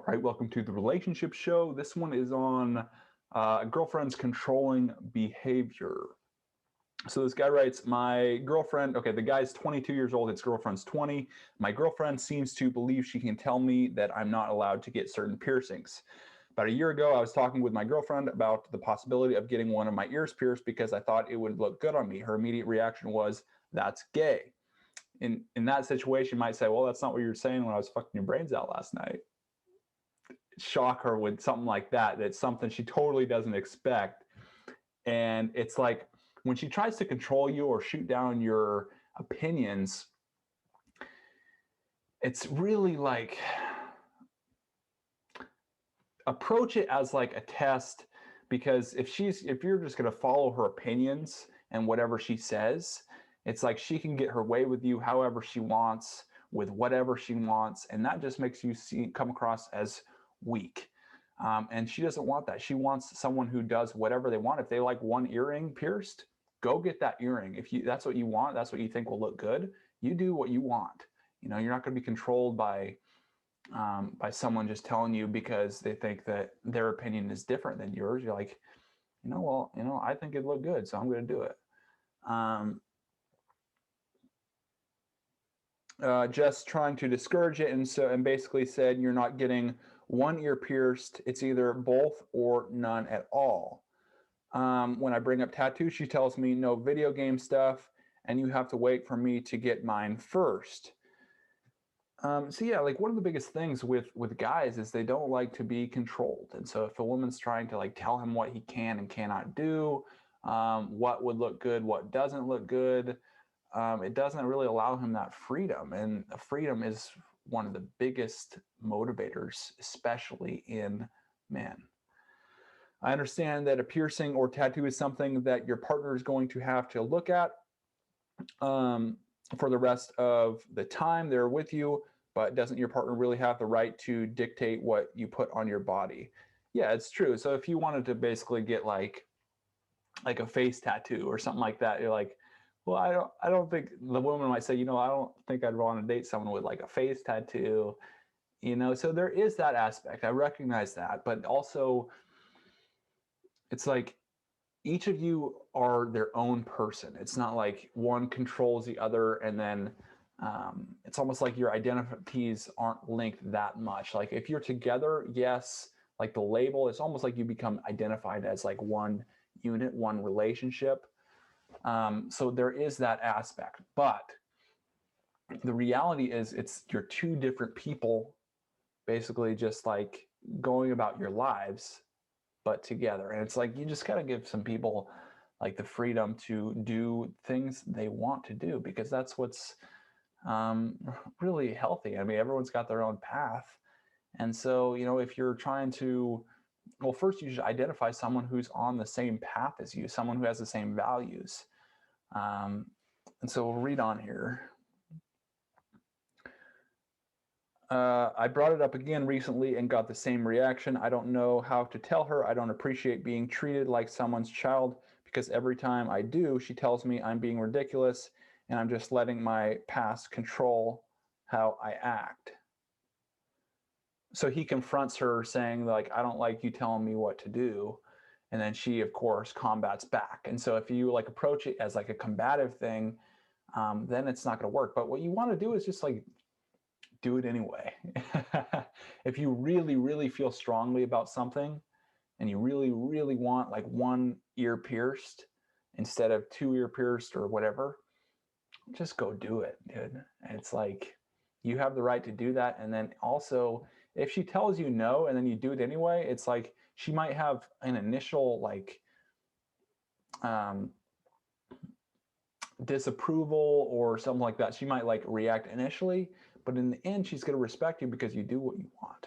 right, welcome to the relationship show. This one is on girlfriend's controlling behavior. So this guy writes, my girlfriend, okay, the guy's 22 years old, his girlfriend's 20. My girlfriend seems to believe she can tell me that I'm not allowed to get certain piercings. About a year ago, I was talking with my girlfriend about the possibility of getting one of my ears pierced because I thought it would look good on me. Her immediate reaction was, that's gay. In that situation, you might say, well, that's not what you were saying when I was fucking your brains out last night. Shock her with something like that. That's something she totally doesn't expect. And it's like when she tries to control you or shoot down your opinions, it's really like approach it as like a test, because if you're just going to follow her opinions and whatever she says, it's like she can get her way with you however she wants, with whatever she wants, and that just makes you come across as weak. And she doesn't want that. She wants someone who does whatever they want. If they like one earring pierced, go get that earring. If that's what you want, that's what you think will look good, you do what you want. You know, you're not going to be controlled by someone just telling you because they think that their opinion is different than yours. You're like, well, I think it'd look good, so I'm going to do it. Just trying to discourage it, and basically said, you're not getting one ear pierced. It's either both or none at all. When I bring up tattoos, she tells me no video game stuff, and you have to wait for me to get mine first. So yeah, like one of the biggest things with guys is they don't like to be controlled. And so if a woman's trying to like tell him what he can and cannot do, what would look good, what doesn't look good, it doesn't really allow him that freedom. And freedom is one of the biggest motivators, especially in men. I understand that a piercing or tattoo is something that your partner is going to have to look at for the rest of the time they're with you, but doesn't your partner really have the right to dictate what you put on your body? Yeah, it's true. So if you wanted to basically get like a face tattoo or something like that, you're like, well, I don't think, the woman might say, I don't think I'd want to date someone with like a face tattoo, so there is that aspect. I recognize that, but also it's like each of you are their own person. It's not like one controls the other, and then it's almost like your identities aren't linked that much. Like if you're together, yes, like the label, it's almost like you become identified as like one unit, one relationship. So there is that aspect, but the reality is you're two different people, basically just like going about your lives, but together. And it's like you just gotta give some people like the freedom to do things they want to do, because that's what's really healthy. I mean, everyone's got their own path. And so, if you're trying to, well, first you should identify someone who's on the same path as you, someone who has the same values. And so we'll read on here. I brought it up again recently and got the same reaction. I don't know how to tell her I don't appreciate being treated like someone's child, because every time I do, she tells me I'm being ridiculous and I'm just letting my past control how I act. So he confronts her saying like, I don't like you telling me what to do. And then she, of course, combats back. And so if you like approach it as like a combative thing, then it's not going to work. But what you want to do is just like do it anyway. If you really, really feel strongly about something and you really, really want like one ear pierced instead of two ear pierced or whatever, just go do it, dude. And it's like you have the right to do that. And then also, if she tells you no and then you do it anyway, it's like she might have an initial like disapproval or something like that. She might like react initially, but in the end, she's going to respect you because you do what you want.